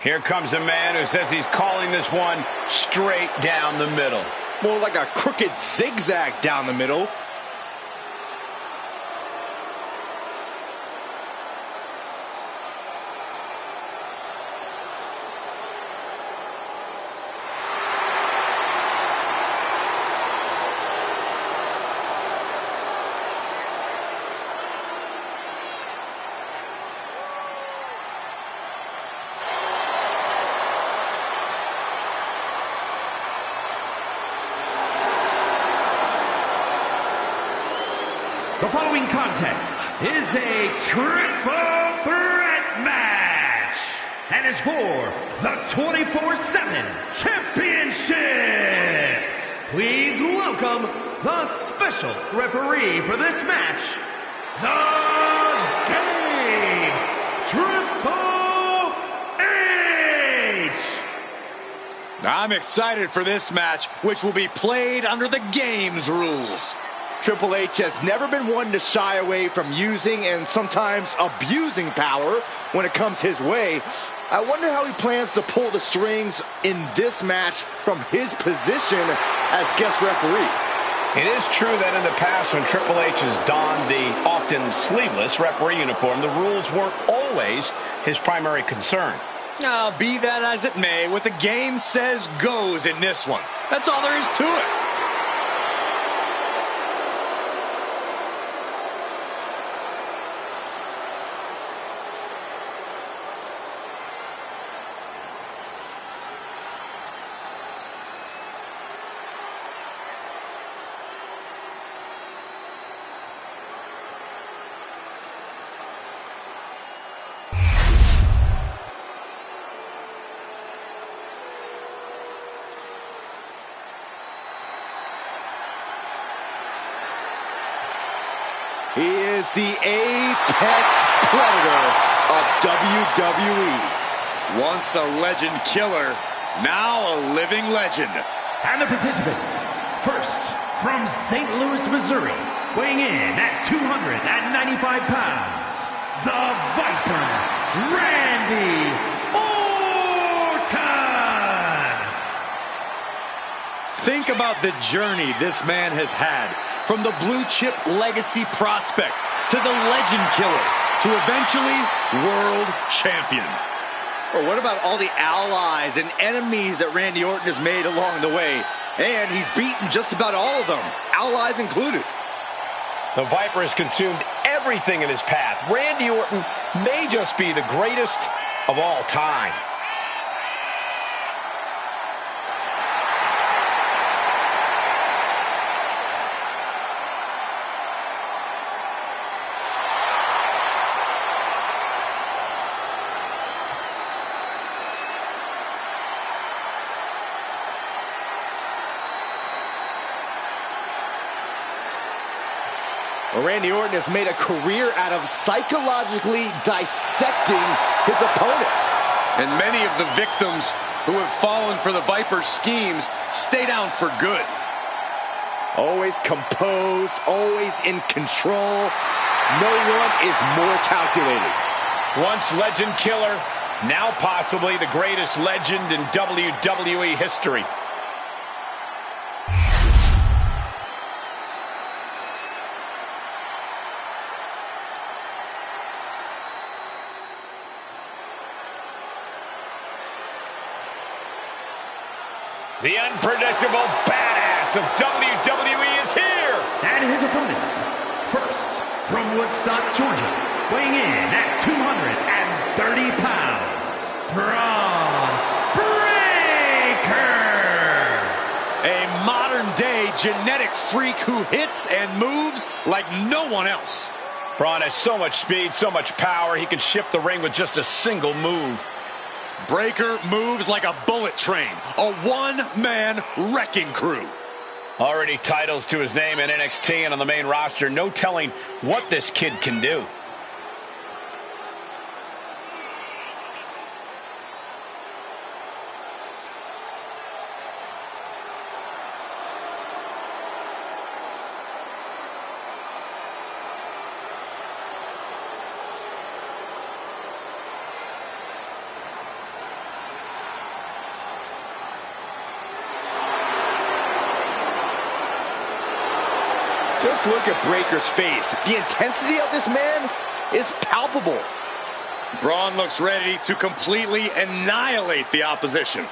Here comes a man who says he's calling this one straight down the middle. More like a crooked zigzag down the middle. The following contest is a triple threat match and is for the 24/7 championship. Please welcome the special referee for this match, the Game Triple H. I'm excited for this match, which will be played under the game's rules. Triple H has never been one to shy away from using and sometimes abusing power when it comes his way. I wonder how he plans to pull the strings in this match from his position as guest referee. It is true that in the past when Triple H has donned the often sleeveless referee uniform, the rules weren't always his primary concern. Now, be that as it may, what the game says goes in this one. That's all there is to it. He is the apex predator of WWE. Once a legend killer, now a living legend. And the participants, first from St. Louis, Missouri, weighing in at 295 pounds, the Viper, Randy Orton. Think about the journey this man has had, from the blue chip legacy prospect to the legend killer to eventually world champion. Or what about all the allies and enemies that Randy Orton has made along the way? And he's beaten just about all of them, allies included. The Viper has consumed everything in his path. Randy Orton may just be the greatest of all time. Randy Orton has made a career out of psychologically dissecting his opponents. And many of the victims who have fallen for the Viper's schemes stay down for good. Always composed, always in control. No one is more calculated. Once legend killer, now possibly the greatest legend in WWE history. The unpredictable badass of WWE is here! And his opponents, first from Woodstock, Georgia, weighing in at 230 pounds, Braun Breaker! A modern-day genetic freak who hits and moves like no one else. Braun has so much speed, so much power, he can shift the ring with just a single move. Breaker moves like a bullet train, a one-man wrecking crew. Already titles to his name in NXT and on the main roster. No telling what this kid can do. Just look at Breaker's face. The intensity of this man is palpable. Braun looks ready to completely annihilate the opposition.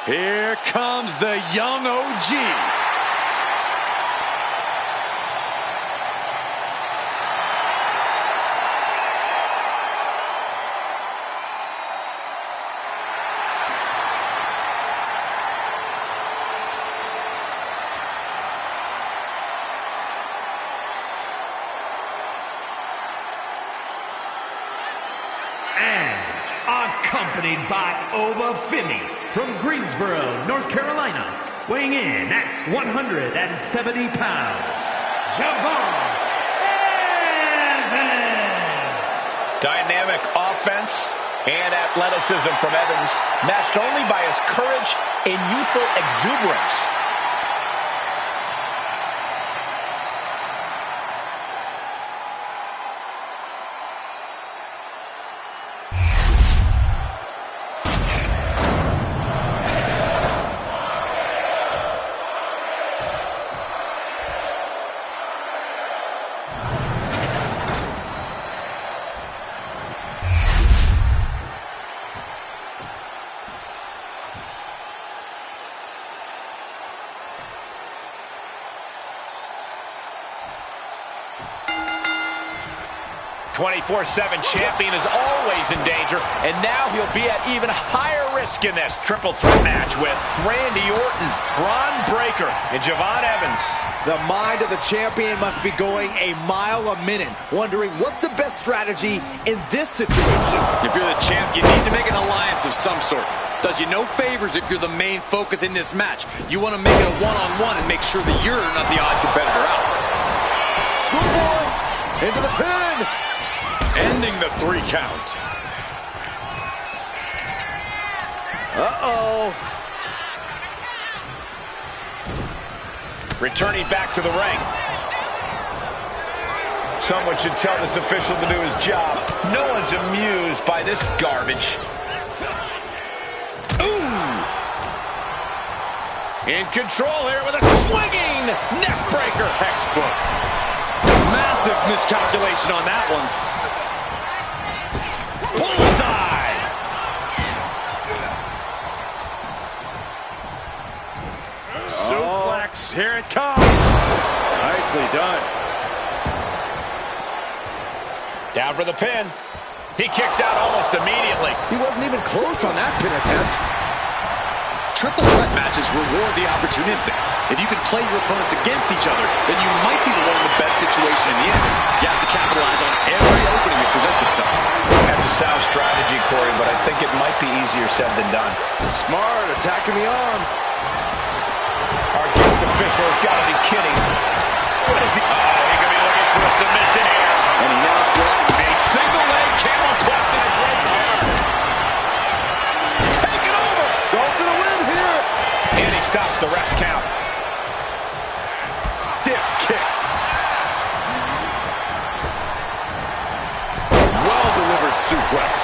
Here comes the young OG. Accompanied by Ova Fimi from Greensboro, North Carolina, weighing in at 170 pounds, Javon Evans. Dynamic offense and athleticism from Evans, matched only by his courage and youthful exuberance. .24/7 champion is always in danger, and now he'll be at even higher risk in this triple threat match with Randy Orton, Bron Breakker, and Javon Evans. The mind of the champion must be going a mile a minute, wondering what's the best strategy in this situation. If you're the champ, you need to make an alliance of some sort. Does you no favors if you're the main focus in this match. You want to make it a one-on-one and make sure that you're not the odd competitor out. Schoolboy into the pin. Ending the 3 count. Uh-oh. Returning back to the ring. Someone should tell this official to do his job. No one's amused by this garbage. Ooh! In control here with a swinging neck breaker. Textbook. Massive miscalculation on that one. Bullseye! Suplex, here it comes. Nicely done. Down for the pin. He kicks out almost immediately. He wasn't even close on that pin attempt. Triple threat matches reward the opportunistic. If you can play your opponents against each other, then you might be the one in the best situation in the end. You have to capitalize on every opening that presents itself. That's a sound strategy, Corey, but I think it might be easier said than done. Smart, attacking the arm. Our guest official has got to be kidding. What is he? Oh, he could be looking for a submission here. And he now slides. A single leg camel clutch and a great cover. Take it over. Going for the win here. And he stops the ref's count. Stiff kick. Well-delivered suplex.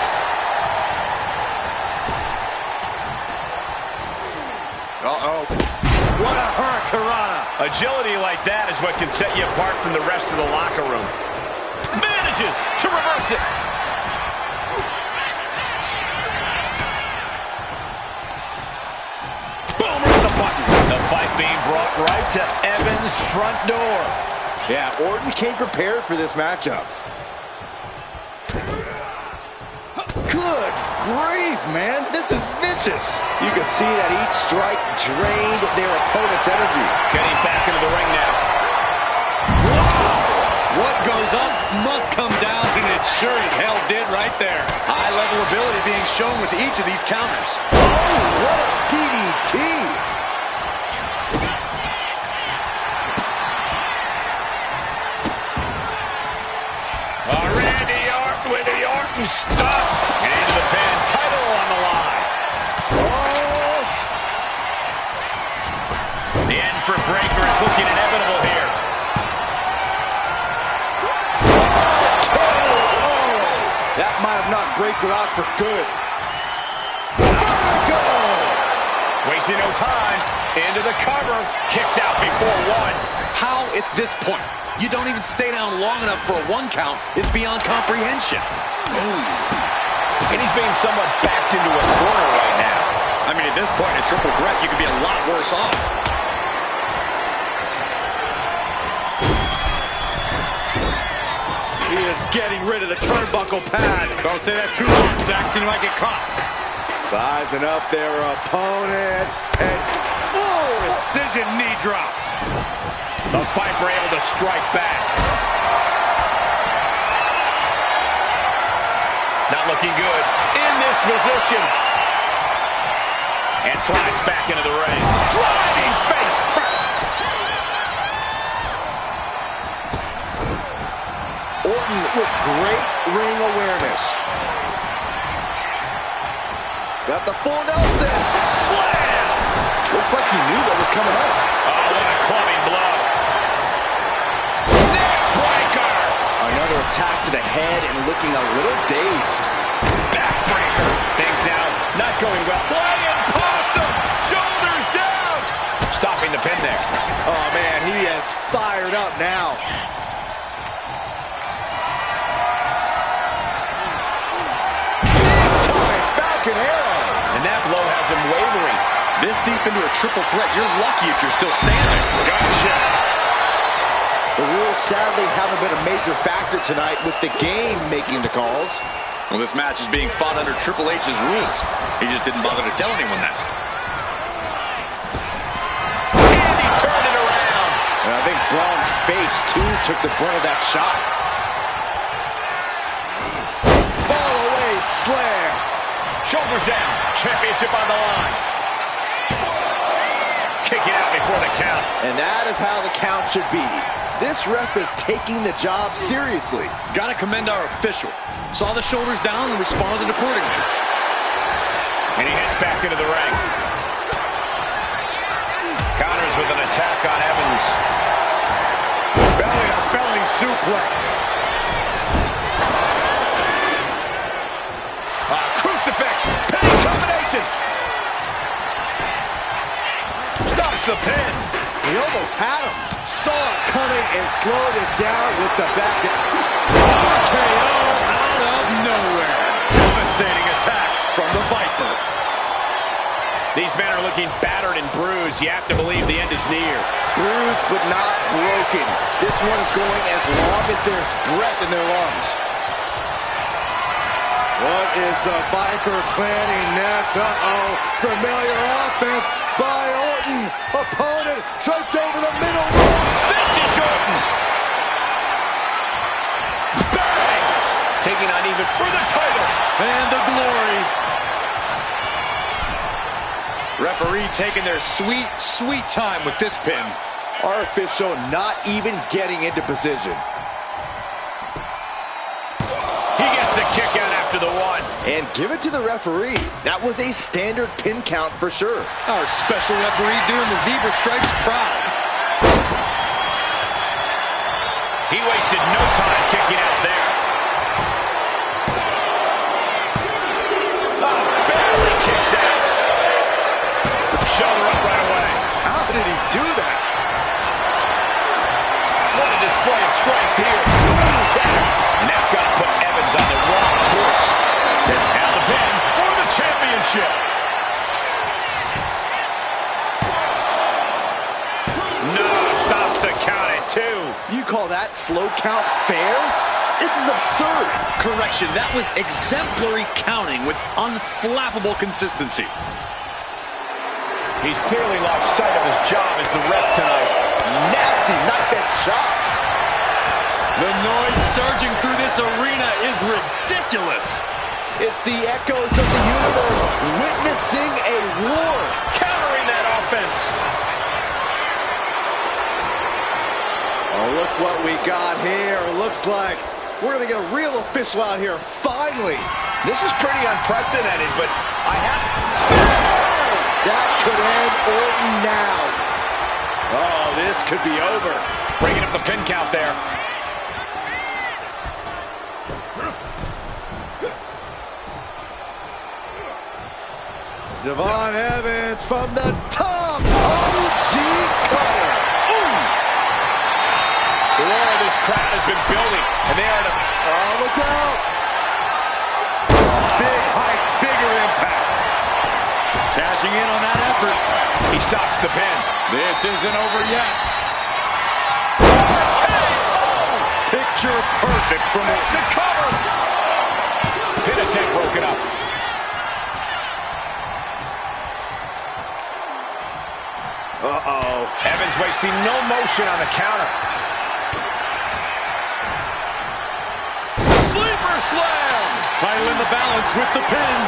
Uh-oh. What a hurricanrana. Agility like that is what can set you apart from the rest of the locker room. Manages to reverse it. Boom, right the button. The fight being brought right to Evans' front door. Yeah, Orton came prepared for this matchup. Good grief, man. This is vicious. You can see that each strike drained their opponent's energy. Getting back into the ring now. Wow! What goes up must come down, and it sure as hell did right there. High-level ability being shown with each of these counters. Oh, what a DDT. Randy Orton with the Orton stuff. And into the pin. Title on the line. Oh. The end for Breakker is looking inevitable here. That might have knocked Breakker out for good. Vertigo! Wasting no time. Into the cover. Kicks out before one. How at this point you don't even stay down long enough for a 1 count is beyond comprehension. Boom. And he's being somewhat backed into a corner right now. I mean, at this point, a triple threat, you could be a lot worse off. He is getting rid of the turnbuckle pad. Don't say that too long, Saxon. You might get caught. Sizing up their opponent. And, precision knee drop. The Viper able to strike back. Not looking good in this position. And slides back into the ring. Driving face first. Orton with great ring awareness. Got the full Nelson. Slam! Looks like he knew that was coming up. Oh, what a clubbing blow. Neck breaker. Another attack to the head and looking a little dazed. Backbreaker. Things now not going well. Flying possum. Shoulders down. Stopping the pin there. Oh, man, he has fired up now. Big-time Falcon Arrow. And that blow has him wavering. This deep into a triple threat, you're lucky if you're still standing. Gotcha. The rules sadly haven't been a major factor tonight with the game making the calls. Well, this match is being fought under Triple H's rules. He just didn't bother to tell anyone that. And he turned it around. And I think Braun's face, too, took the brunt of that shot. Fall away slam. Shoulders down. Championship on the line. Kicking out before the count. And that is how the count should be. This ref is taking the job seriously. Gotta commend our official. Saw the shoulders down and responded accordingly. And he heads back into the ring. Counters with an attack on Evans. Belly suplex. Crucifix. Pinning combination. Stops the pin. He almost had him. Saw it coming and slowed it down with the back. KO out of nowhere. Devastating attack from the Viper. These men are looking battered and bruised. You have to believe the end is near. Bruised but not broken. This one is going as long as there's breath in their lungs. What is the Viper planning next? Uh-oh. Familiar offense by Orton. Opponent draped over the middle. Vintage Orton. Bang! Taking on even further title. And the glory. Referee taking their sweet, sweet time with this pin. Our official not even getting into position. He gets the kick out after the one. And give it to the referee. That was a standard pin count for sure. Our special referee doing the zebra stripes proud. He wasted no time kicking out there. Oh, barely kicks out. Shoulder up right away. How did he do that? What a display of strength here. And that's got to put Evans on the wrong course. Now the pin for the championship. No, stops the count at 2. You call that slow count fair? This is absurd. Correction, that was exemplary counting with unflappable consistency. He's clearly lost sight of his job as the ref tonight. Nasty knife-edge shots. The noise surging through this arena is ridiculous. It's the echoes of the universe witnessing a war. Countering that offense. Oh, look what we got here. Looks like we're going to get a real official out here finally. This is pretty unprecedented, but I have... That could end Orton now. Oh, this could be over. Breaking up the pin count there. Devon Evans from the top. OG cutter. Ooh. Whoa, this crowd has been building, and they are Oh, look out. big height, bigger impact. Cashing in on that effort. He stops the pin. This isn't over yet. Picture perfect from the cover. Pin attempt broken up. Uh-oh. Evans wasting no motion on the counter. Sleeper slam. Titling the balance with the pin.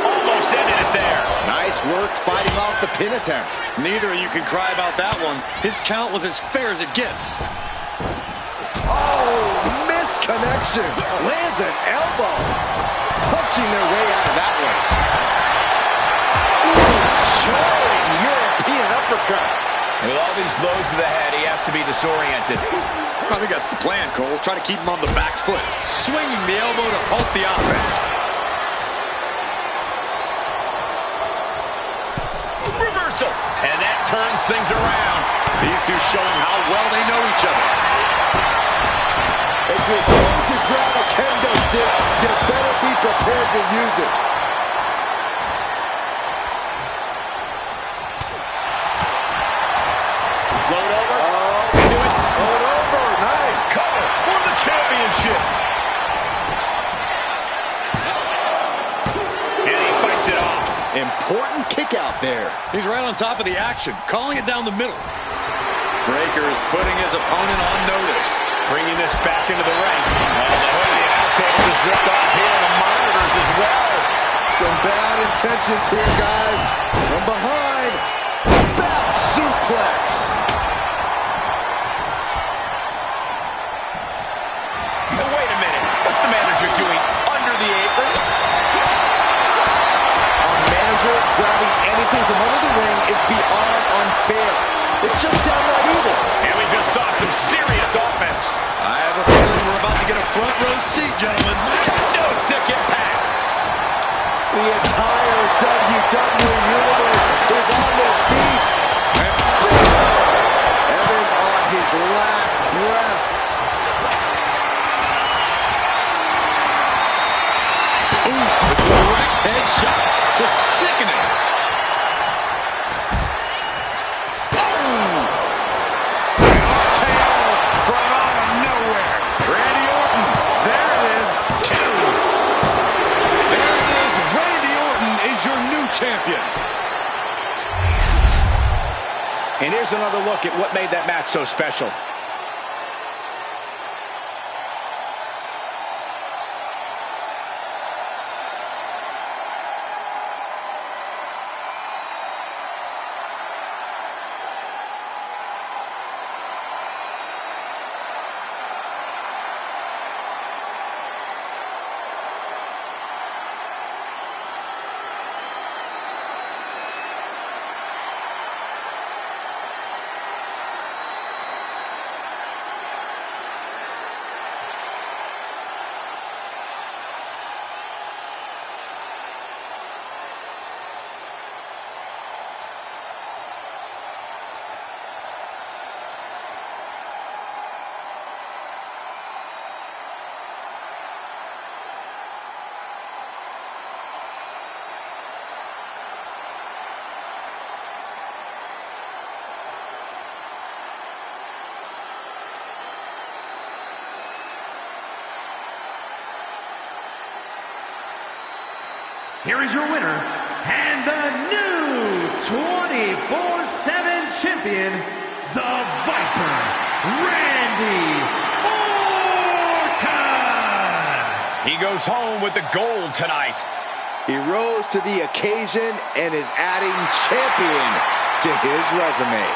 Almost ended it there. Nice work fighting off the pin attempt. Neither of you can cry about that one. His count was as fair as it gets. Oh, missed connection. Lands an elbow. Punching their way out of that one. Jarring European uppercut. With all these blows to the head, he has to be disoriented. I think that's the plan, Cole. Try to keep him on the back foot. Swinging the elbow to halt the offense. Reversal. And that turns things around. These two showing how well they know each other. If you're going to grab a kendo stick, you better be prepared to use it. Float over. Oh, Into it. float over. Nice. Cover for the championship. And he fights it off. Important kick out there. He's right on top of the action, calling it down the middle. Breaker is putting his opponent on notice. Bringing this back into the ring. And the hood of the announce table is ripped off here. The monitors as well. Some bad intentions here, guys. From behind. Back suplex. Now, wait a minute. What's the manager doing under the apron? Our manager grabbing anything from under the ring is beyond unfair. It's just downright evil. And we just saw some serious offense. I have a feeling we're about to get a front row seat, gentlemen. No stick impact. The entire WWE Universe is on their feet. Evans on his last breath. Ooh, a direct headshot. Just sickening. Champion. And here's another look at what made that match so special. Here is your winner, and the new 24/7 champion, the Viper, Randy Orton! He goes home with the gold tonight. He rose to the occasion and is adding champion to his resume.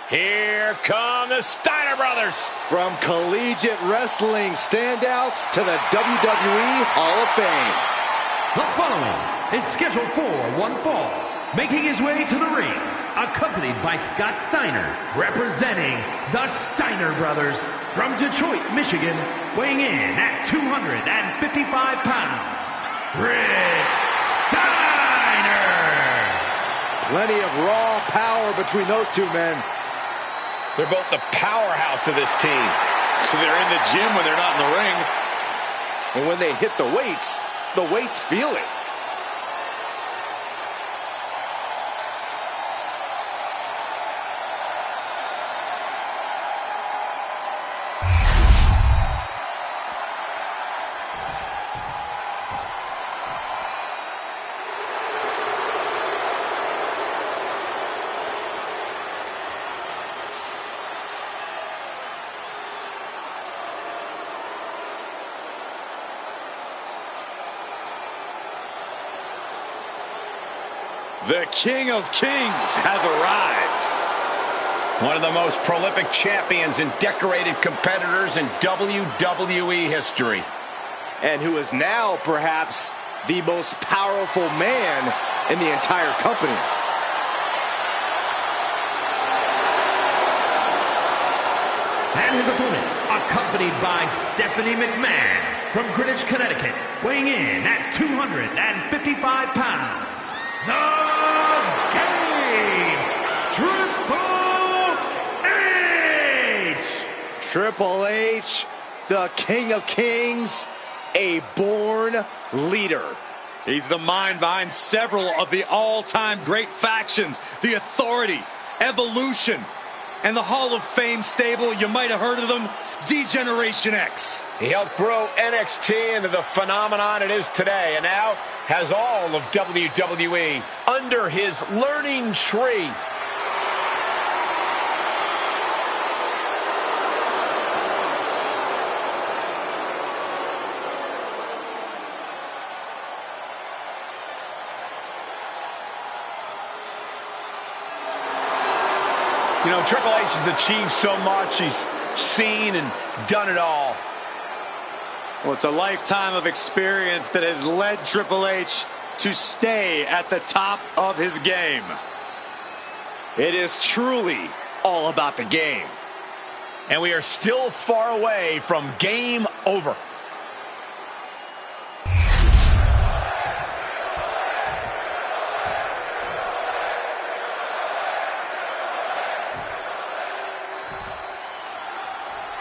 Here come the Steiner brothers. From collegiate wrestling standouts to the WWE Hall of Fame. The following is scheduled for one fall. Making his way to the ring, accompanied by Scott Steiner, representing the Steiner brothers. From Detroit, Michigan, weighing in at 255 pounds, Rick Steiner. Plenty of raw power between those two men. They're both the powerhouse of this team. Because they're in the gym when they're not in the ring. And when they hit the weights feel it. The King of Kings has arrived. One of the most prolific champions and decorated competitors in WWE history. And who is now perhaps the most powerful man in the entire company. And his opponent, accompanied by Stephanie McMahon from Greenwich, Connecticut, weighing in at 255 pounds. The Game, Triple H, the King of Kings, a born leader. He's the mind behind several of the all-time great factions, the Authority, Evolution, and the Hall of Fame stable. You might have heard of them, D-Generation X. He helped grow NXT into the phenomenon it is today, and now has all of WWE under his learning tree. You know, Triple H has achieved so much. He's seen and done it all. Well, it's a lifetime of experience that has led Triple H to stay at the top of his game. It is truly all about the game. And we are still far away from game over.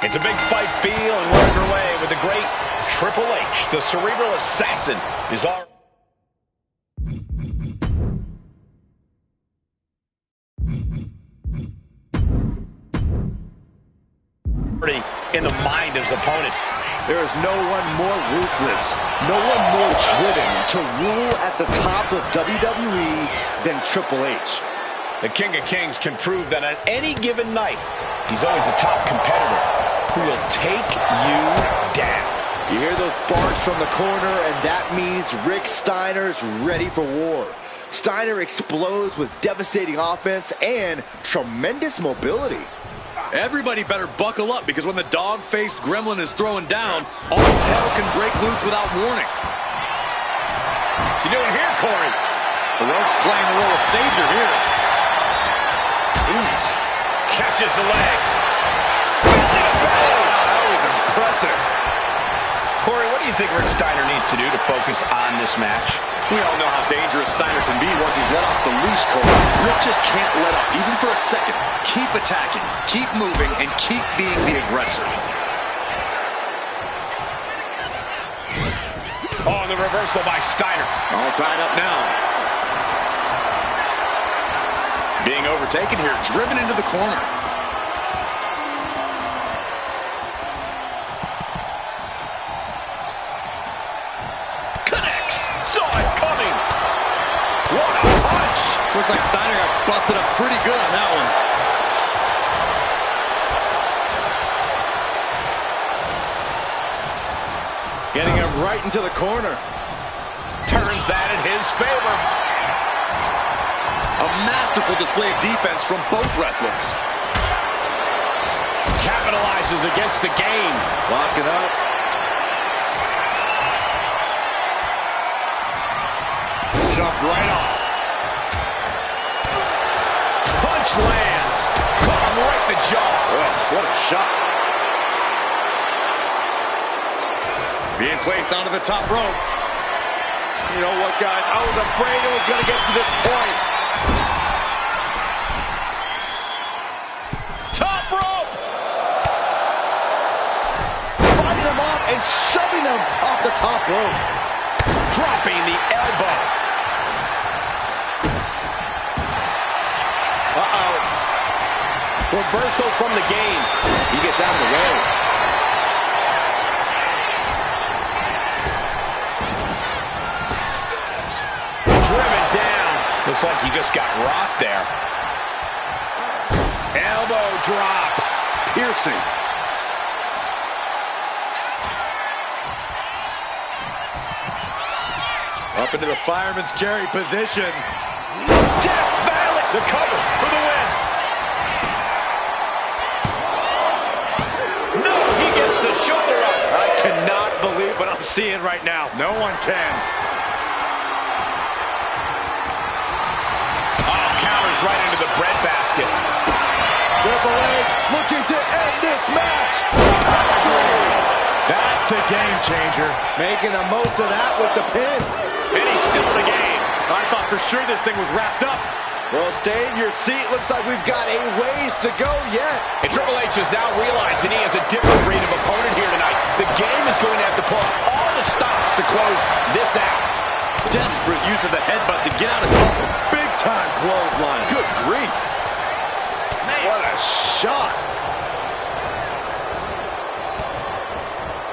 It's a big fight feel, and we're underway with the great Triple H. The cerebral assassin is already in the mind of his opponent. There is no one more ruthless, no one more driven to rule at the top of WWE than Triple H. The King of Kings can prove that on any given night, he's always a top competitor who will take you down. You hear those barks from the corner, and that means Rick Steiner's ready for war. Steiner explodes with devastating offense and tremendous mobility. Everybody better buckle up, because when the dog-faced gremlin is throwing down, all hell can break loose without warning. What you doing here, Corey? The rope's playing the role of savior here. Ooh. Catches the leg. That was impressive. Corey, what do you think Rick Steiner needs to do to focus on this match? We all know how dangerous Steiner can be once he's let off the leash, Cole. Rick just can't let up, even for a second. Keep attacking, keep moving, and keep being the aggressor. Oh, the reversal by Steiner. All tied up now. Being overtaken here, driven into the corner. Connects. Saw it coming. What a punch. Looks like Steiner got busted up pretty good on that one. Getting him right into the corner. Turns that in his favor. A masterful display of defense from both wrestlers. capitalizes against the game. Lock it up. Shoved right off. Punch lands. Caught him right in the jaw. Oh, what a shot. Being placed onto the top rope. You know what, guys? I was afraid it was going to get to this point. Top rope! Fighting them off and shoving them off the top rope. Dropping the elbow. Uh-oh. Reversal from the game. He gets out of the way. Driven down. Looks like he just got rocked there. Elbow drop. Piercing. Up into the fireman's carry position. Death Valley. The cover for the win. No, he gets the shoulder up. I cannot believe what I'm seeing right now. No one can. Oh, counters right into the breadbasket. Triple H looking to end this match. That's the game changer. Making the most of that with the pin. And he's still in the game. I thought for sure this thing was wrapped up. Well, stay in your seat. Looks like we've got a ways to go yet. And Triple H is now realizing he has a different breed of opponent here tonight. The game is going to have to pull out all the stops to close this out. Desperate use of the headbutt to get out of trouble. Big time clothesline. Good grief. Man. What a shot.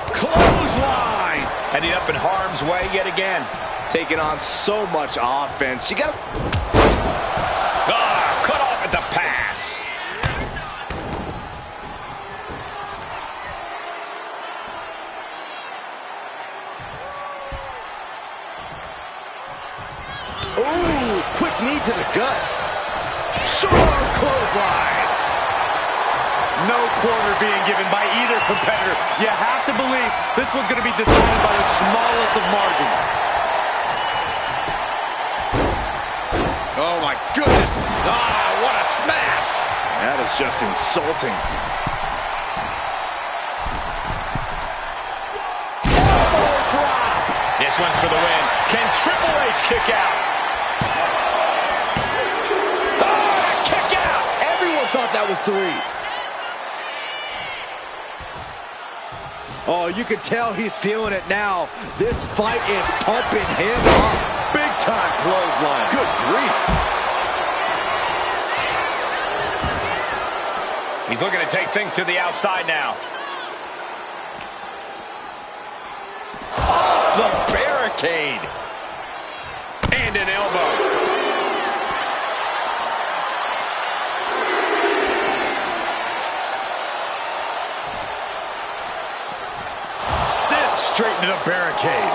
Clothesline. Ending up in harm's way yet again. Taking on so much offense. You got to... Cut off at the pass. Ooh, quick knee to the gut. Short clothesline. No quarter being given by either competitor. You have to believe this one's going to be decided by the smallest of margins. Oh my goodness. What a smash. That is just insulting. Elbow drop. This one's for the win. Can Triple H kick out? Kick out. Everyone thought that was 3. Oh, you can tell he's feeling it now. This fight is pumping him up. Big time clothesline. Good grief. He's looking to take things to the outside now. Off the barricade. And an elbow. Sent straight into the barricade.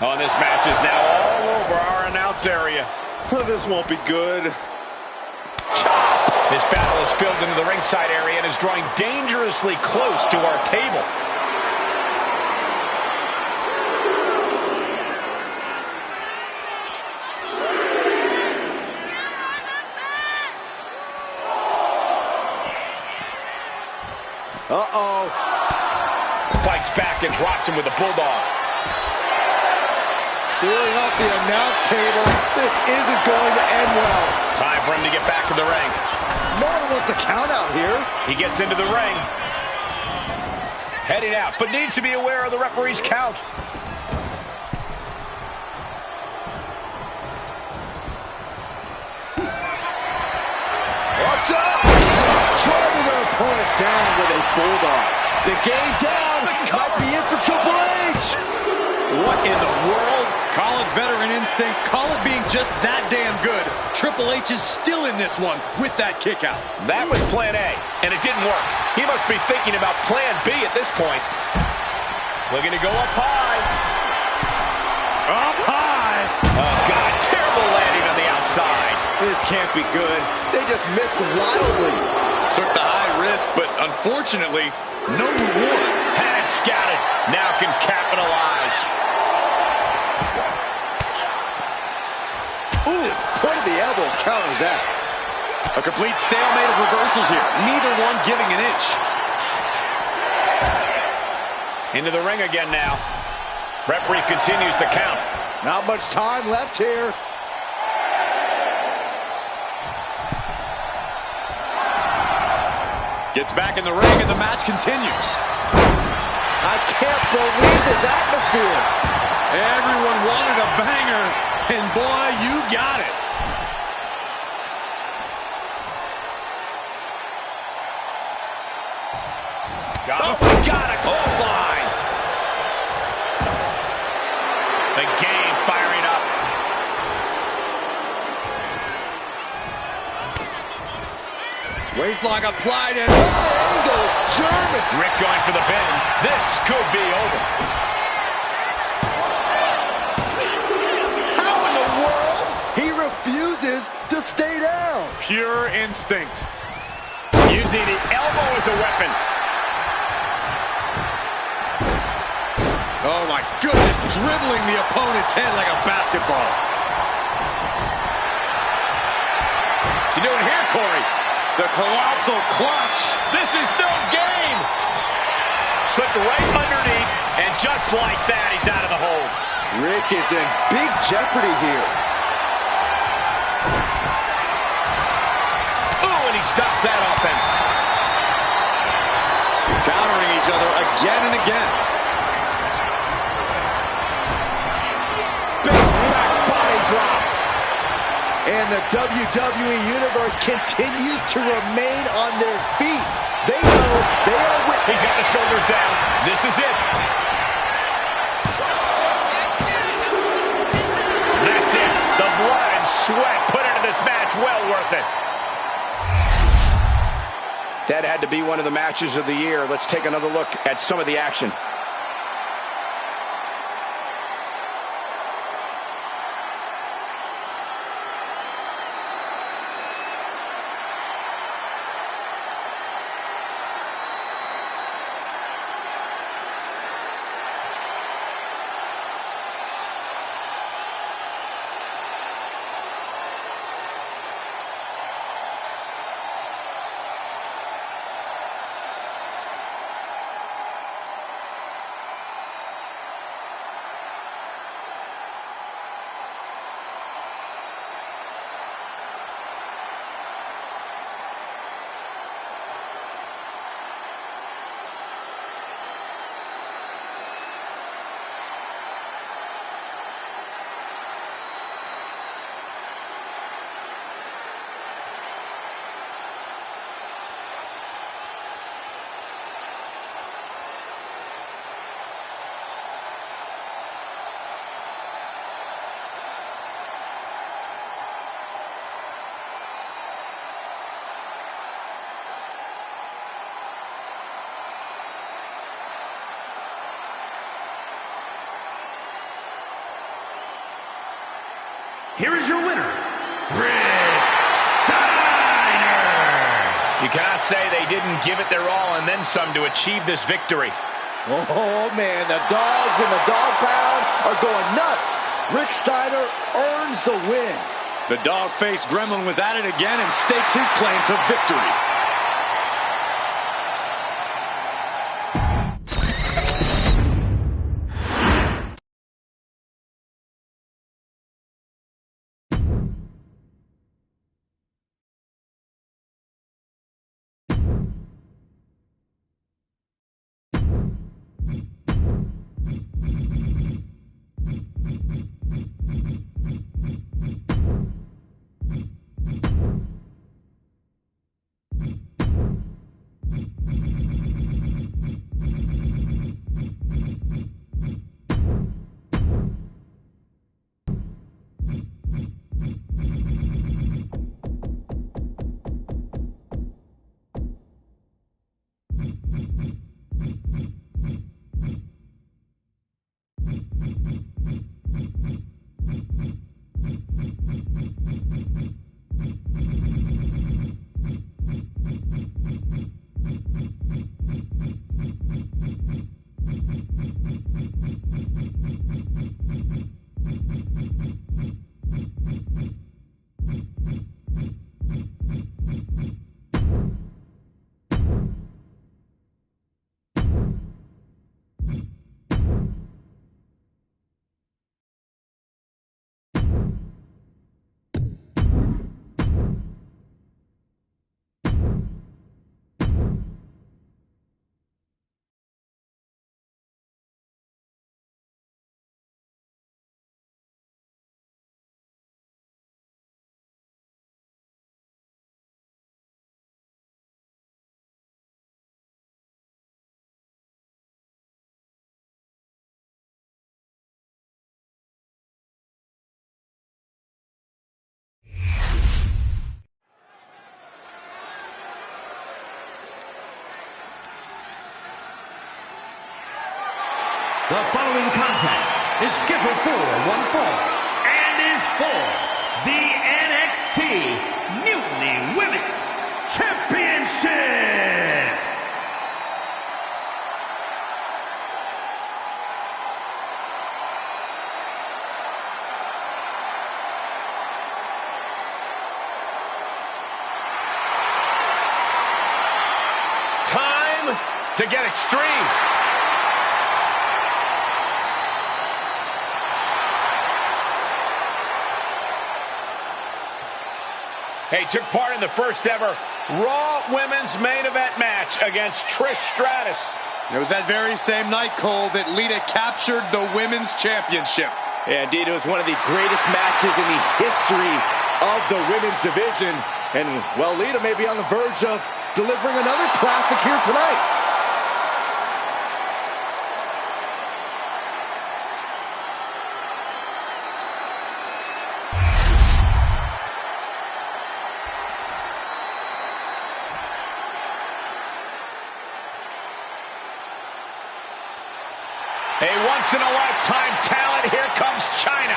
Oh, this match is now all over our announce area. This won't be good. Chop! This battle is spilled into the ringside area and is drawing dangerously close to our table. Uh-oh. Fights back and drops him with a bulldog. Clearing off the announce table. This isn't going to end well. Time for him to get back to the ring. No one wants a count out here. He gets into the ring. Heading out, but needs to be aware of the referee's count. Watch out! Driving their opponent down with a bulldog. The game down. Might be it for Triple H. What in the world? Call it veteran instinct. Call it being just that damn good. Triple H is still in this one with that kick out. That was plan A, and it didn't work. He must be thinking about plan B at this point. Looking to go up high. Up high. Oh, God, terrible landing on the outside. This can't be good. They just missed wildly. Took the high risk, but unfortunately, no reward. Had it scouted. Now can capitalize. Ooh, point of the elbow counters that. A complete stalemate of reversals here. Neither one giving an inch. Into the ring again now. Referee continues to count. Not much time left here. Gets back in the ring and the match continues. I can't believe this atmosphere. Everyone wanted a banger, and boy, you got it. Oh, my God, a clothesline. The game firing up. Waistlock applied and Angle German. Rick going for the pin. This could be over. How in the world? He refuses to stay down. pure instinct. Using the elbow as a weapon. Oh my goodness, dribbling the opponent's head like a basketball. What's he doing here, Corey? The colossal clutch. This is no game. Slipped right underneath, and just like that, he's out of the hold. Rick is in big jeopardy here. Ooh, and he stops that offense. Countering each other again and again. Big back body drop. And the WWE Universe continues to remain on their feet. They know they are with. He's got the shoulders down. This is it. That's it. The blood and sweat put into this match. Well worth it. That had to be one of the matches of the year. Let's take another look at some of the action. Here is your winner, Rick Steiner. You cannot say they didn't give it their all and then some to achieve this victory. Oh, man, the dogs in the dog pound are going nuts. Rick Steiner earns the win. The dog-faced gremlin was at it again and stakes his claim to victory. The following contest is scheduled for one fall and is for the NXT Mutiny Women's Championship. Time to get extreme. Hey, took part in the first ever Raw Women's Main Event match against Trish Stratus. It was that very same night, Cole, that Lita captured the Women's Championship. Yeah, indeed, it was one of the greatest matches in the history of the women's division. And, well, Lita may be on the verge of delivering another classic here tonight. A once-in-a-lifetime talent. Here comes China.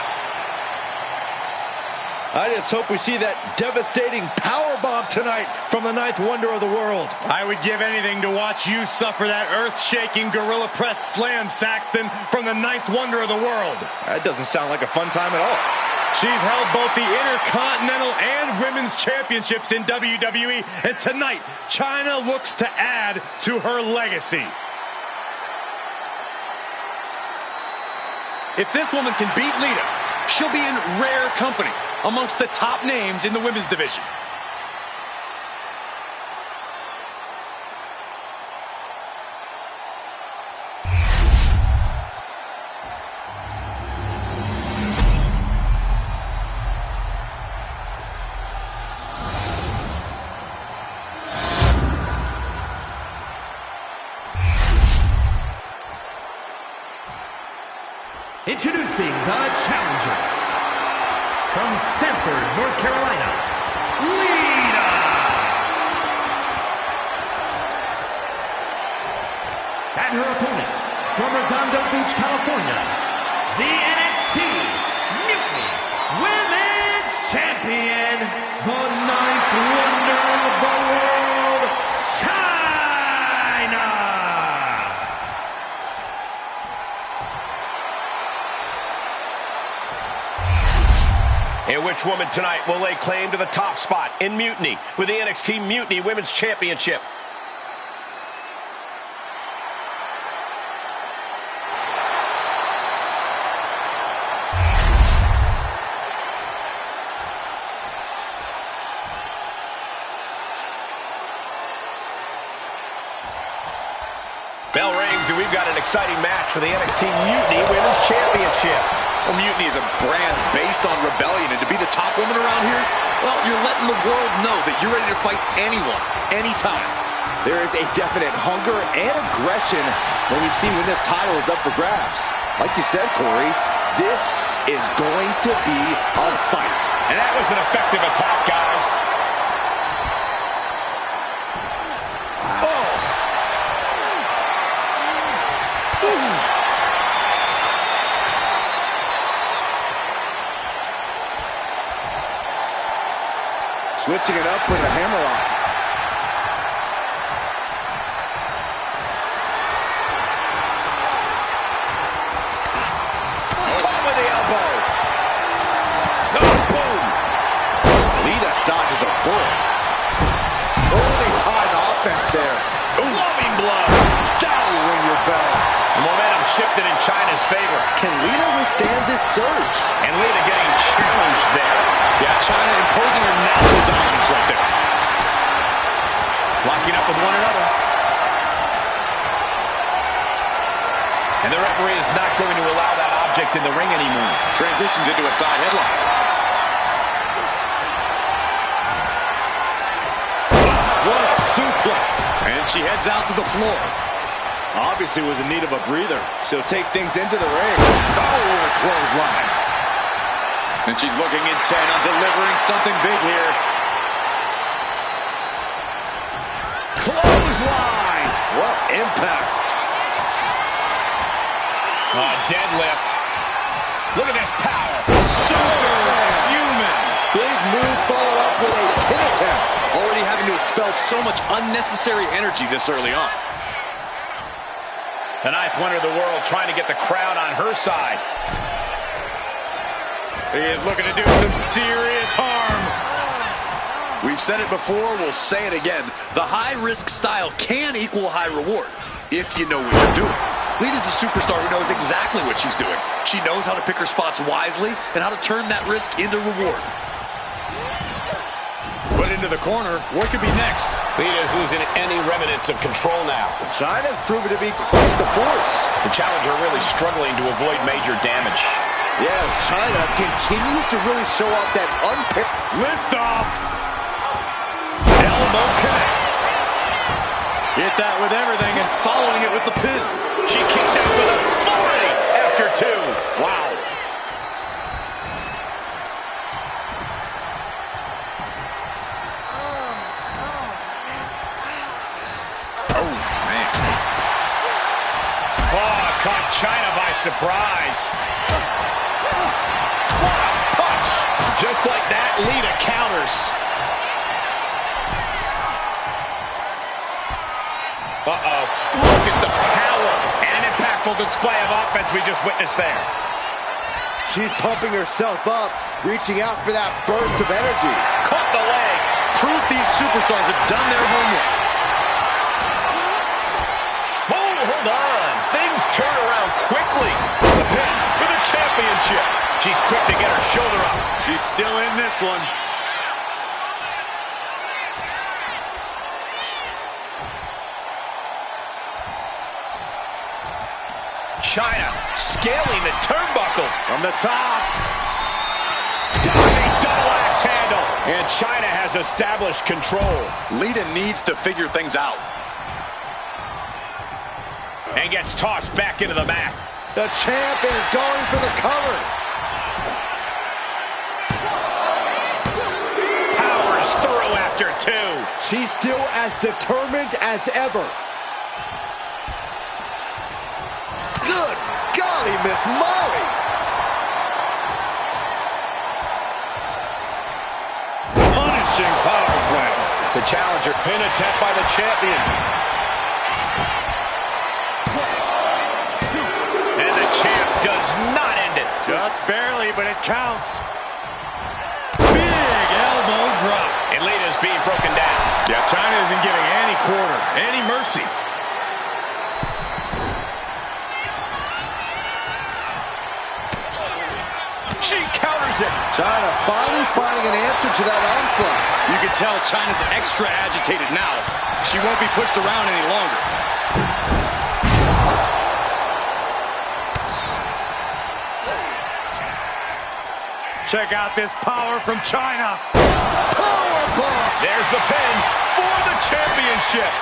I just hope we see that devastating powerbomb tonight from the ninth wonder of the world. I would give anything to watch you suffer that earth-shaking gorilla press slam, Saxton, from the ninth wonder of the world. That doesn't sound like a fun time at all. She's held both the Intercontinental and Women's Championships in WWE, and tonight, China looks to add to her legacy. If this woman can beat Lita, she'll be in rare company amongst the top names in the women's division. Introducing the challenger from Sanford, North Carolina, Lita. And her opponent from Redondo Beach, California, the NXT Mutiny Women's Champion, the ninth wonder of the world, China. And which woman tonight will lay claim to the top spot in Mutiny with the NXT Mutiny Women's Championship? Bell rings, and we've got an exciting match for the NXT Mutiny Women's Championship. Well, Mutiny is a brand based on rebellion, and to be the top woman around here, well, you're letting the world know that you're ready to fight anyone, anytime. There is a definite hunger and aggression when we see when this title is up for grabs. Like you said, Corey, this is going to be a fight. And that was an effective attack, guys. Switching it up for the hammerlock. Caught with the elbow. Oh, boom. Lita dodges a bullet. Totally tied offense there. Loving blow. That'll ring your bell. The momentum shifted in China's favor. Can Lita withstand this surge? And Lita getting challenged there. Yeah, China imposing her natural dominance right there. Locking up with one another. And the referee is not going to allow that object in the ring anymore. Transitions into a side headlock. What a suplex. And she heads out to the floor. Obviously was in need of a breather. She'll take things into the ring. Oh, a clothesline. And she's looking intent on delivering something big here. Clothesline. What impact. Deadlift. Look at this power. Superhuman. Big move followed up with a pin attempt. Already having to expel so much unnecessary energy this early on. The ninth wonder of the world trying to get the crowd on her side. He is looking to do some serious harm. We've said it before, we'll say it again. The high-risk style can equal high reward if you know what you're doing. Lita's a superstar who knows exactly what she's doing. She knows how to pick her spots wisely and how to turn that risk into reward. Put into the corner. What could be next? Lita's losing any remnants of control now. China's proven to be quite the force. The challenger really struggling to avoid major damage. Yes, China continues to really show off that unpicked Lift off. Elbow connects. Hit that with everything and following it with the pin. She kicks out with authority after two. Wow. Oh, man. Oh, caught China by surprise. What a punch. Just like that, Lita counters. Uh-oh. Look at the power and an impactful display of offense we just witnessed there. She's pumping herself up, reaching out for that burst of energy. Caught the leg. Proof these superstars have done their homework. Oh, hold on. Things turn around quickly. The pin for the championship. She's quick to get her shoulder up. She's still in this one. China scaling the turnbuckles. From the top. Diving double axe handle. And China has established control. Lita needs to figure things out. And gets tossed back into the mat. The champ is going for the cover. Powers through after two. She's still as determined as ever. Good golly, Miss Molly. Punishing power slam. The challenger pin attempt by the champion. And the champ does not end it. Just barely, but it counts. Big elbow drop. And Lita's being broken down. Yeah, China isn't giving any quarter, any mercy. She counters it. China finally finding an answer to that onslaught. You can tell China's extra agitated now. She won't be pushed around any longer. Check out this power from China. Powerbomb. There's the pin for the championship.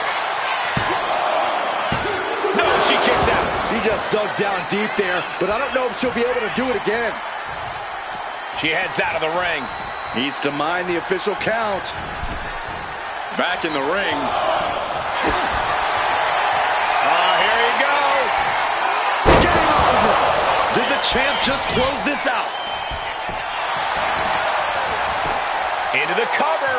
No, she kicks out. She just dug down deep there, but I don't know if she'll be able to do it again. She heads out of the ring. Needs to mind the official count. Back in the ring. Here you go. Game over. Did the champ just close this out? Into the cover.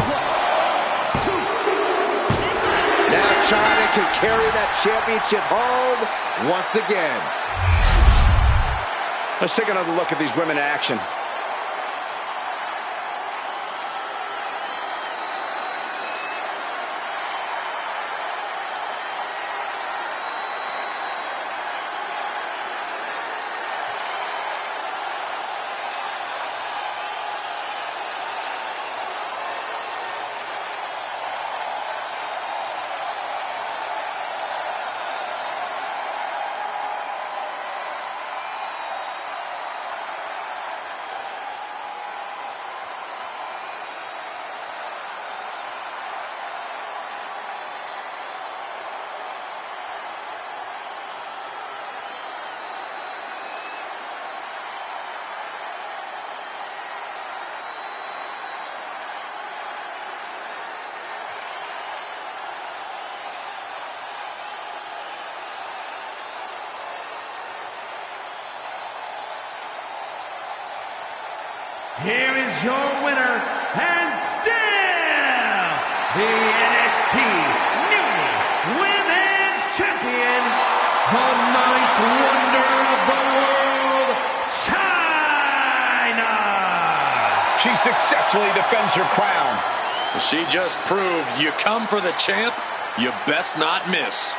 China could carry that championship home once again. Let's take another look at these women in action. Here is your winner, and still the NXT Newly Women's Champion, the ninth wonder of the world, China! She successfully defends her crown. She just proved you come for the champ, you best not miss.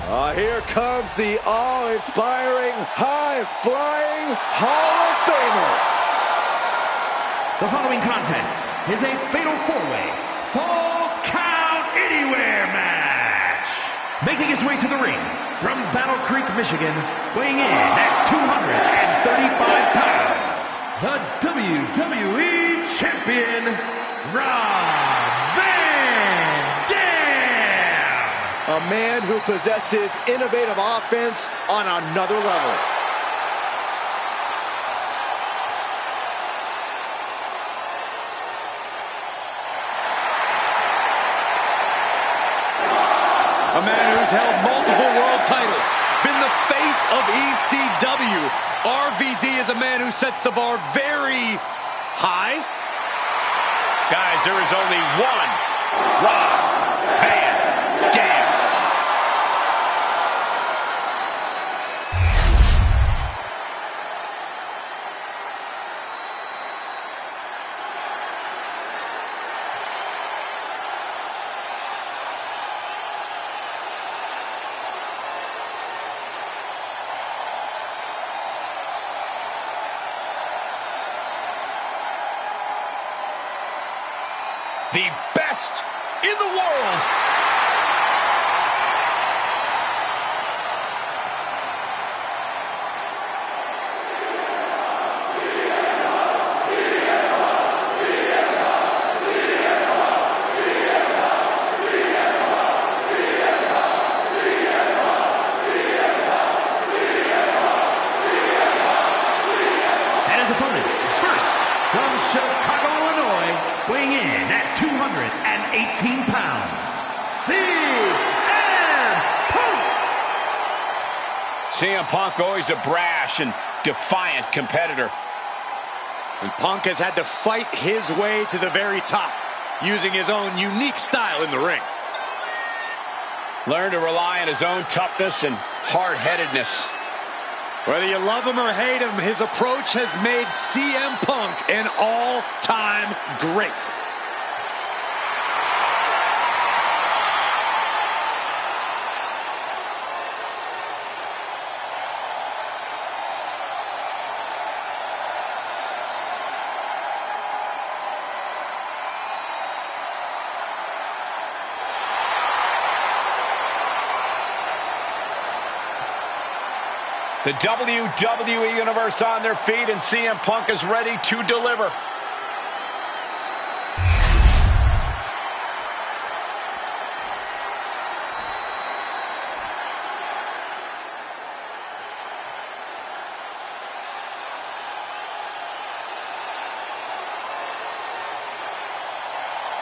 Here comes the awe-inspiring, high-flying Hall of Famer. The following contest is a fatal four-way Falls Count Anywhere match. Making his way to the ring from Battle Creek, Michigan, weighing in at 235 pounds, the WWE Champion, Rob Van Dam. A man who possesses innovative offense on another level. A man who's held multiple world titles, been the face of ECW. RVD is a man who sets the bar very high. Guys, there is only one Rob Van Dam. The best in the world. And his opponents, first from Chicago, Illinois, weighing in at 218 pounds, CM Punk. CM Punk, always a brash and defiant competitor. And Punk has had to fight his way to the very top, using his own unique style in the ring. Learned to rely on his own toughness and hard-headedness. Whether you love him or hate him, his approach has made CM Punk an all-time great. The WWE Universe on their feet, and CM Punk is ready to deliver.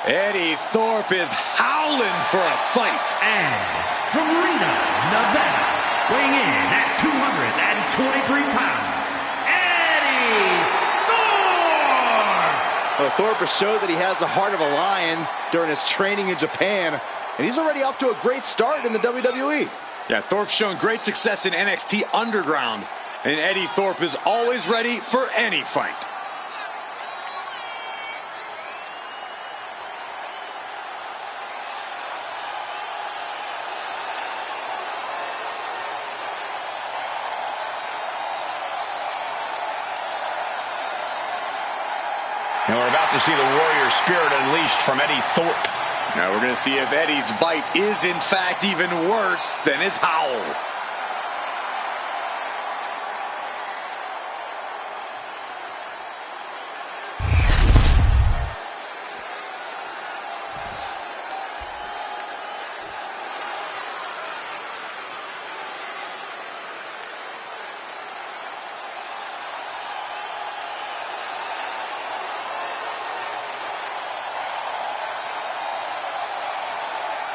Eddie Thorpe is howling for a fight. And from Reno, Nevada, weighing in at 223 pounds, Eddie Thorpe! Well, Thorpe has showed that he has the heart of a lion during his training in Japan, and he's already off to a great start in the WWE. Yeah, Thorpe's shown great success in NXT Underground, and Eddie Thorpe is always ready for any fight. And we're about to see the warrior spirit unleashed from Eddie Thorpe. Now we're going to see if Eddie's bite is in fact even worse than his howl.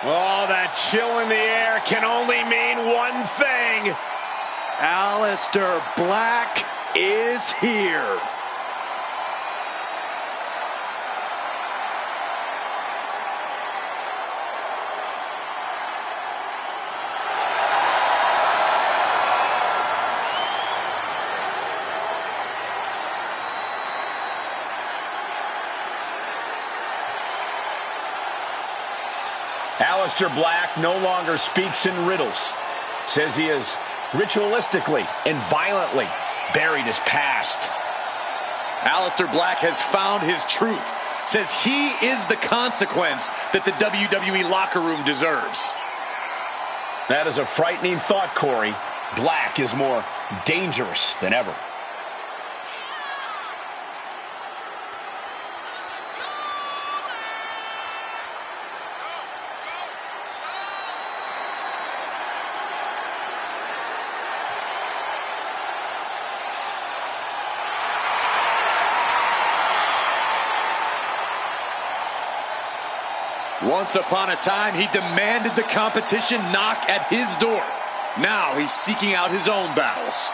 Oh, that chill in the air can only mean one thing. Aleister Black is here. Aleister Black no longer speaks in riddles. says he has ritualistically and violently buried his past. Aleister Black has found his truth. Says he is the consequence that the WWE locker room deserves. That is a frightening thought, Corey. Black is more dangerous than ever. Once upon a time, he demanded the competition knock at his door. Now he's seeking out his own battles.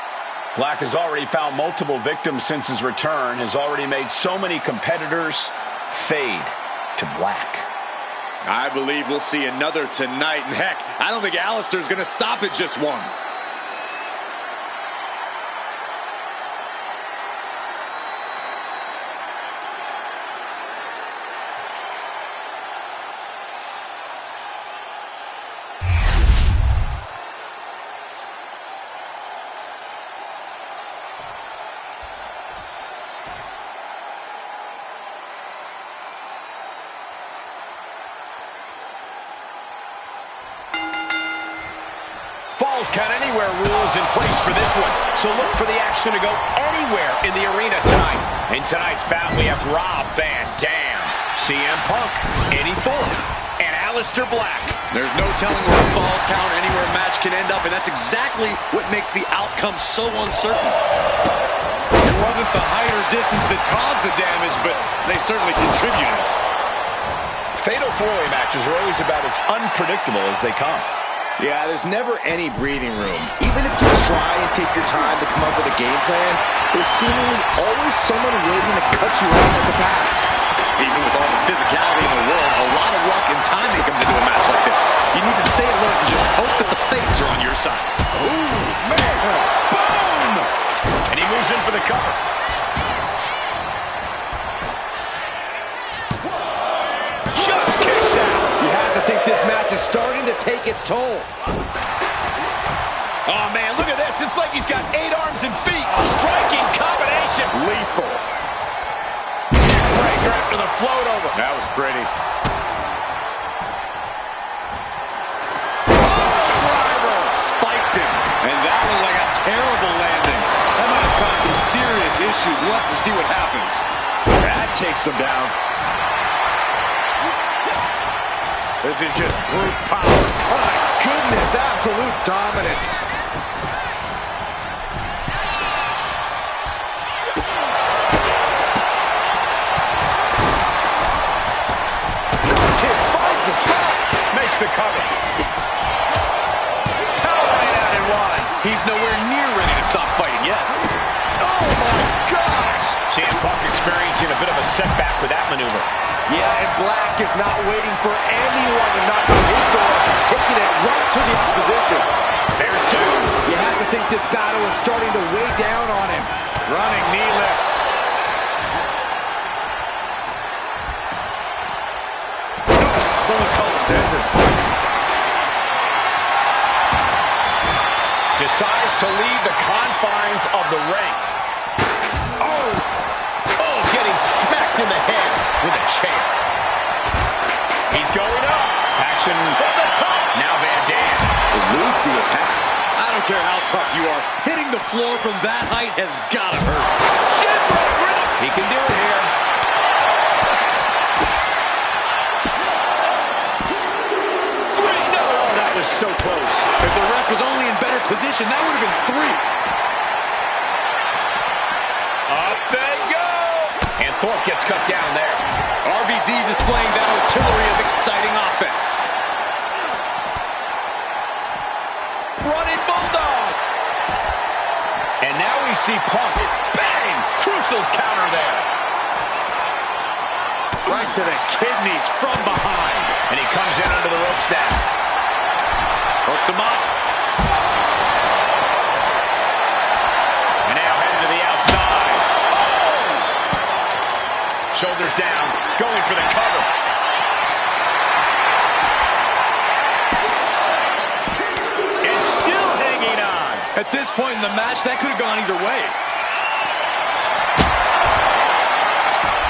Black has already found multiple victims since his return, has already made so many competitors fade to black. I believe we'll see another tonight, and heck, I don't think Aleister's going to stop at just one. Falls count anywhere rules in place for this one, so look for the action to go anywhere in the arena tonight. In tonight's bout, we have Rob Van Dam, CM Punk, Eddie Thorne, and Aleister Black. There's no telling where a falls count anywhere match can end up, and that's exactly what makes the outcome so uncertain. It wasn't the height or distance that caused the damage, but they certainly contributed. Fatal four-way matches are always about as unpredictable as they come. Yeah, there's never any breathing room. Even if you try and take your time to come up with a game plan, there's seemingly always someone waiting to cut you off at the pass. Even with all the physicality in the world, a lot of luck and timing comes into a match like this. You need to stay alert and just hope that the fates are on your side. Ooh, man. Boom! And he moves in for the cover. Just kicks out. You have to think this match is starting to take its toll. Oh, man, look at this. It's like he's got 8 arms and feet. Striking combination. Lethal. Breaker after the float over. That was pretty. Driver. Spiked him. And that was like a terrible landing. That might have caused some serious issues. We'll have to see what happens. That takes them down. This is just brute power. Oh, my goodness, absolute dominance. Kid finds the spot. Makes the cover. Power out in one. He's nowhere near ready to stop fighting yet. Oh, my gosh. CM Punk experiencing a bit of a setback with that maneuver. Yeah, and Black is not waiting for anyone to knock on his door, taking it right to the opposition. There's 2. You have to think this battle is starting to weigh down on him. Running knee lift. Someone call the dentist. Decides to leave the confines of the ring. Oh! Oh, getting smacked in the head with a chair. He's going up. Action from the top. Now Van Dam Eludes the attack. I don't care how tough you are. Hitting the floor from that height has got to hurt. Shin breaker. He can do it here. 3. No, oh, that was so close. If the ref was only in better position, that would have been 3. Up they go. And Thorpe gets cut down there. RVD displaying that artillery of exciting offense. Running bulldog. And now we see Punk. Bang! Crucial counter there. Right to the kidneys from behind. And he comes in under the ropes now. Hooked him up. And now headed to the outside. Oh! Shoulders down. Going for the cover. And still At this point in the match, that could have gone either way.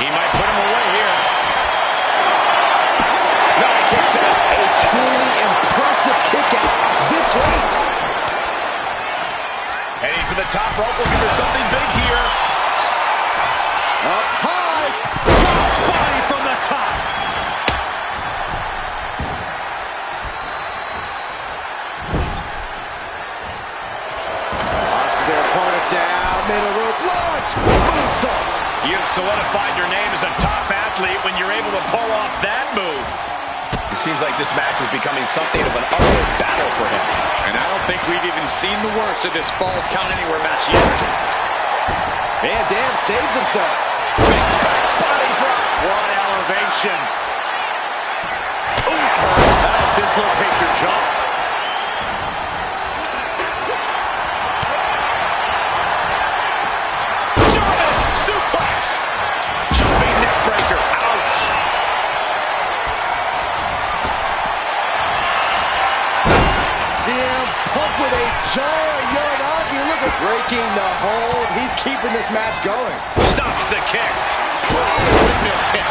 He might put him away here. No, he kicks out. A truly impressive kick out this late. Heading for the top rope, looking for something big here. Up high. Cross body from the top. Tosses their opponent down. Middle rope launch. Moonsault. You've solidified your name as a top athlete when you're able to pull off that move. It seems like this match is becoming something of an uphill battle for him. And I don't think we've even seen the worst of this Falls Count Anywhere match yet. Van Dam saves himself. Big back body drop. What elevation. Ooh, that'll dislocate your jaw. German suplex. Jumping neck breaker. Ouch. CM Punk with a Uranagi. Look at breaking the hold. He's keeping this match going. Stops the kick. Windmill kick.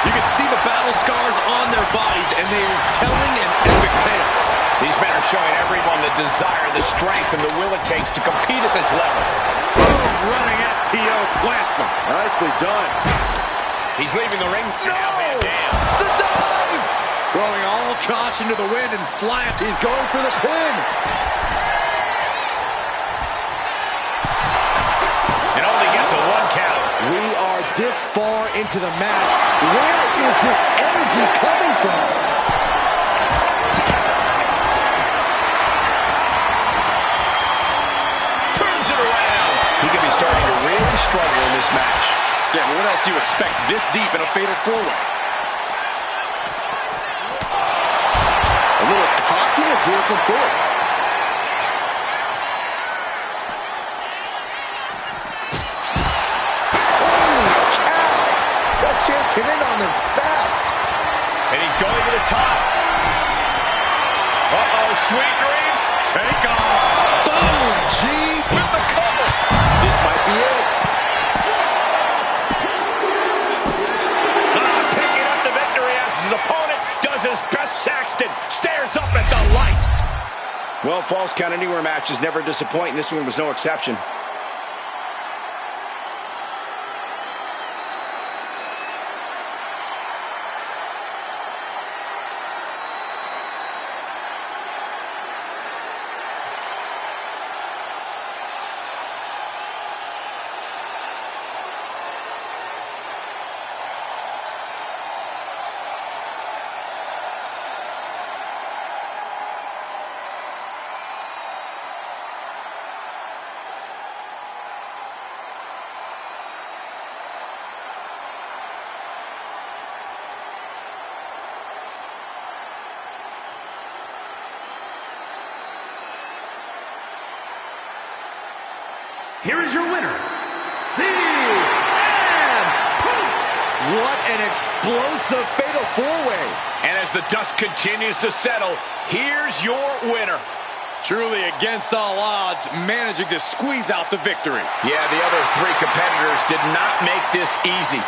You can see the battle scars on their bodies, and they are telling an epic tale. These men are showing everyone the desire, the strength, and the will it takes to compete at this level. Boom, running STO plants him. Nicely done. He's leaving the ring. No! Now Van Dam. The dive! Throwing all caution to the wind and flying. He's going for the pin. It only gets a 1 count. We are this far into the match. Where is this energy coming from? Turns it around. He could be starting to really struggle in this match. Yeah, but what else do you expect this deep in a fatal four-way? A little cockiness here from Thor. Holy cow! That chair came in on them fast. And he's going to the top. Uh-oh, sweet dream. Take off. Boom! Gee, With the cover. this might be it. Picking up the victory as his opponent does his best Saxton. Stares up at the lights. Well, Falls Count Anywhere matches never disappoint, and this one was no exception. Here is your winner, CM Punk. What an explosive fatal four-way. And as the dust continues to settle, here's your winner. Truly against all odds, managing to squeeze out the victory. Yeah, the other 3 competitors did not make this easy.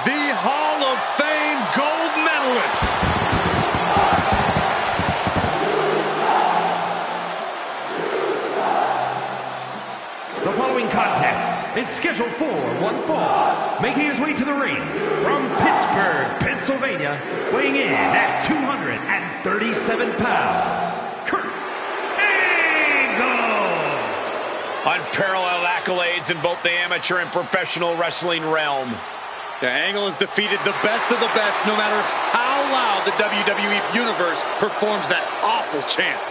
The Hall of Fame gold medalist. The following contest is scheduled for one fall. Making his way to the ring from Pittsburgh, Pennsylvania, weighing in at 237 pounds, Kurt Angle. Unparalleled accolades in both the amateur and professional wrestling realm. The Angle has defeated the best of the best, no matter how loud the WWE Universe performs that awful chant.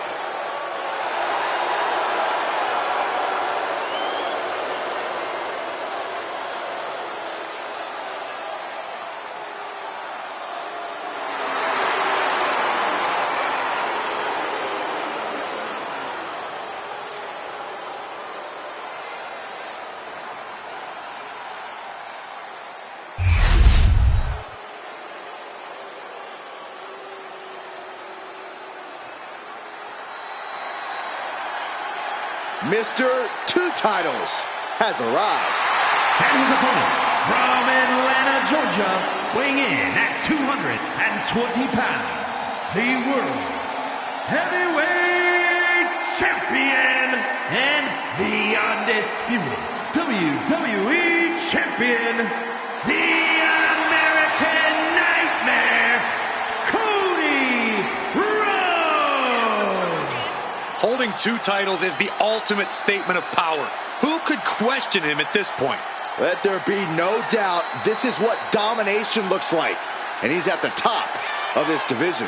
Mr. Two Titles has arrived. And his opponent from Atlanta, Georgia, weighing in at 220 pounds, the World Heavyweight Champion and the undisputed WWE Champion, the American Nightmare, Cody Rhodes. Holding two titles is the ultimate statement of power. Who could question him at this point? Let there be no doubt, this is what domination looks like. And he's at the top of this division.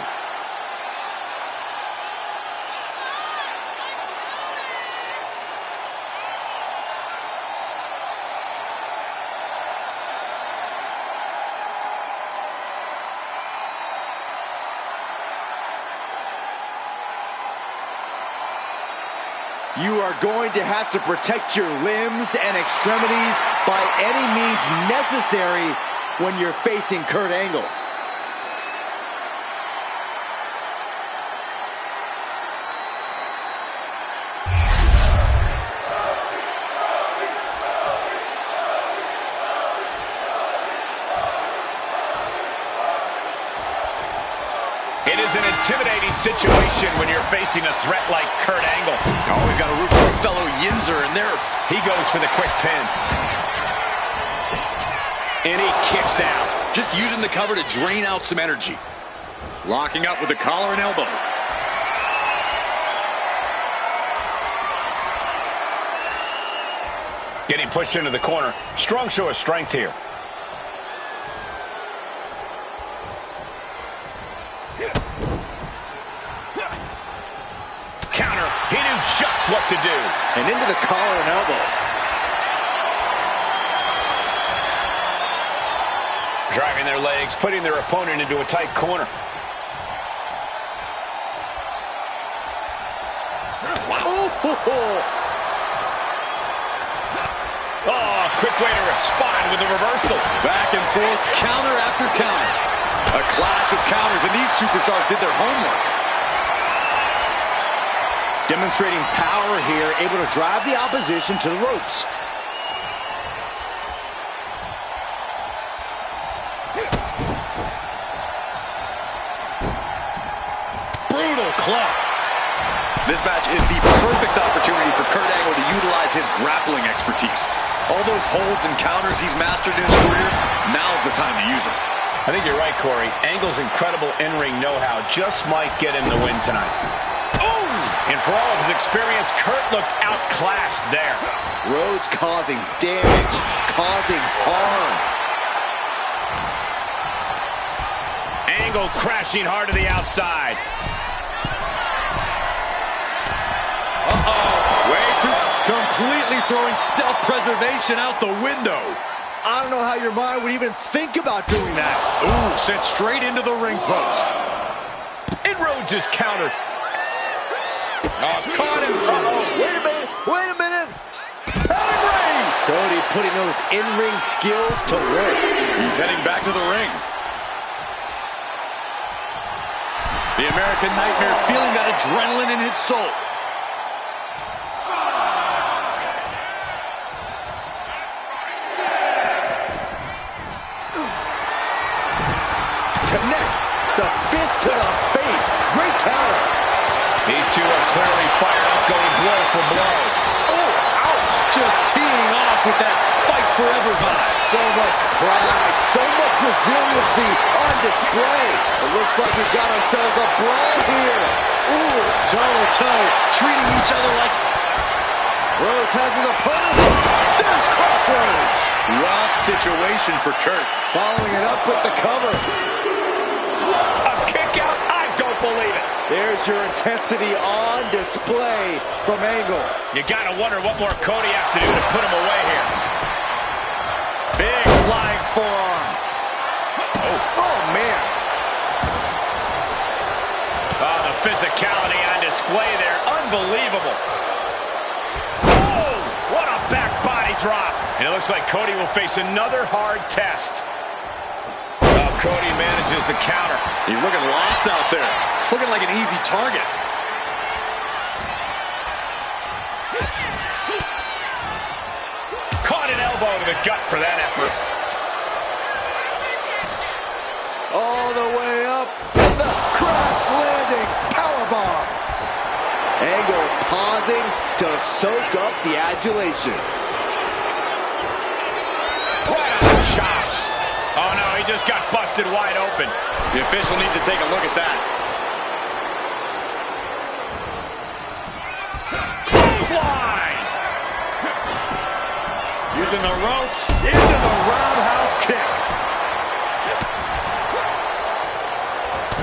You are going to have to protect your limbs and extremities by any means necessary when you're facing Kurt Angle. It is an intimidating situation when you're facing a threat like Kurt Angle. You always got to root for a fellow Yinzer, and there He goes for the quick pin. And he kicks out. just using the cover to drain out some energy. Locking up with the collar and elbow. Getting pushed into the corner. Strong show of strength here. Counter. He knew just what to do. And into the collar and elbow. Driving their legs, putting their opponent into a tight corner. Oh, Oh, quick way to respond with the reversal. Back and forth, counter after counter. A clash of counters, and these superstars did their homework. demonstrating power here, able to drive the opposition to the ropes. Brutal club. This match is the perfect opportunity for Kurt Angle to utilize his grappling expertise. All those holds and counters he's mastered in his career, now's the time to use them. I think you're right, Corey. Angle's incredible in-ring know-how just might get him the win tonight. Ooh! And for all of his experience, Kurt looked outclassed there. Rhodes causing damage, causing harm. Angle crashing hard to the outside. Way too completely throwing self-preservation out the window. I don't know how your mind would even think about doing that. Ooh, sent straight into the ring post. And Rhodes is countered. Oh, caught him. Uh-oh. Wait a minute. Wait a minute. Pedigree. Cody putting those in-ring skills to work. He's heading back to the ring. The American Nightmare feeling that adrenaline in his soul. Connects the fist to the face. Great counter. These two are clearly fired up, going blow for blow. Oh, ouch. Just teeing off with that fight forever vibe. So much pride, so much resiliency on display. It looks like we've got ourselves a brawl here. Ooh, toe-to-toe, treating each other like... Rhodes has his opponent. There's Crossroads. Rough situation for Kurt. Following it up with the cover. A kick out? I don't believe it. There's your intensity on display from Angle. You gotta wonder what more Cody has to do to put him away here. Big flying forearm. Oh, man. Oh, the physicality on display there. Unbelievable. Oh, what a back body drop. And it looks like Cody will face another hard test. Oh, Cody manages to counter. He's looking lost out there. Looking like an easy target. Caught an elbow to the gut for that effort. All the way up. And the crash landing powerbomb. Angle pausing to soak up the adulation. Right on the chops. Oh, no, he just got busted wide open. The official needs to take a look at that. Clothesline! Using the ropes into the roundhouse kick.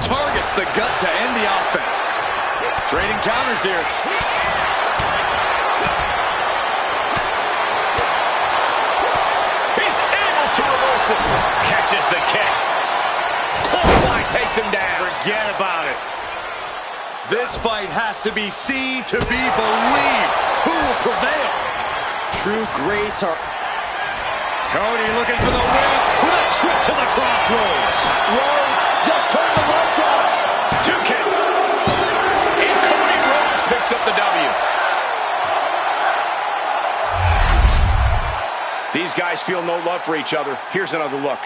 Targets the gut to end the offense. Trading counters here. He's able to reverse it. Catches the kick. Clothesline takes him down. Forget about it. This fight has to be seen to be believed. Who will prevail? True greats are... Cody looking for the win with a trip to the crossroads. Rhodes just turned the lights out. 2 count. And Cody Rhodes picks up the W. These guys feel no love for each other. Here's another look.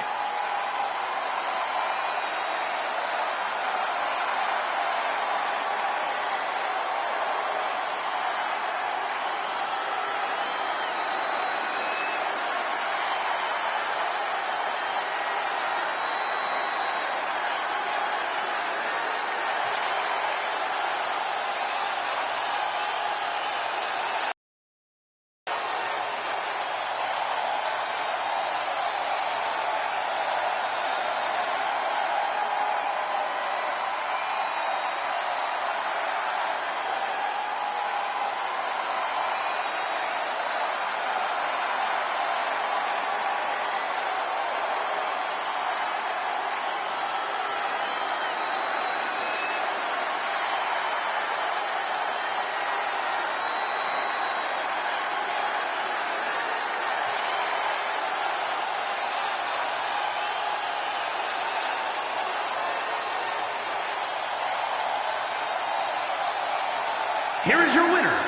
Here is your winner,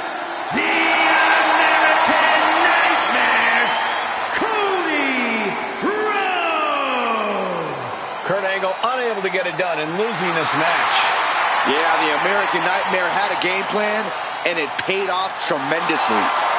the American Nightmare, Cody Rhodes. Kurt Angle unable to get it done and losing this match. Yeah, the American Nightmare had a game plan, and it paid off tremendously.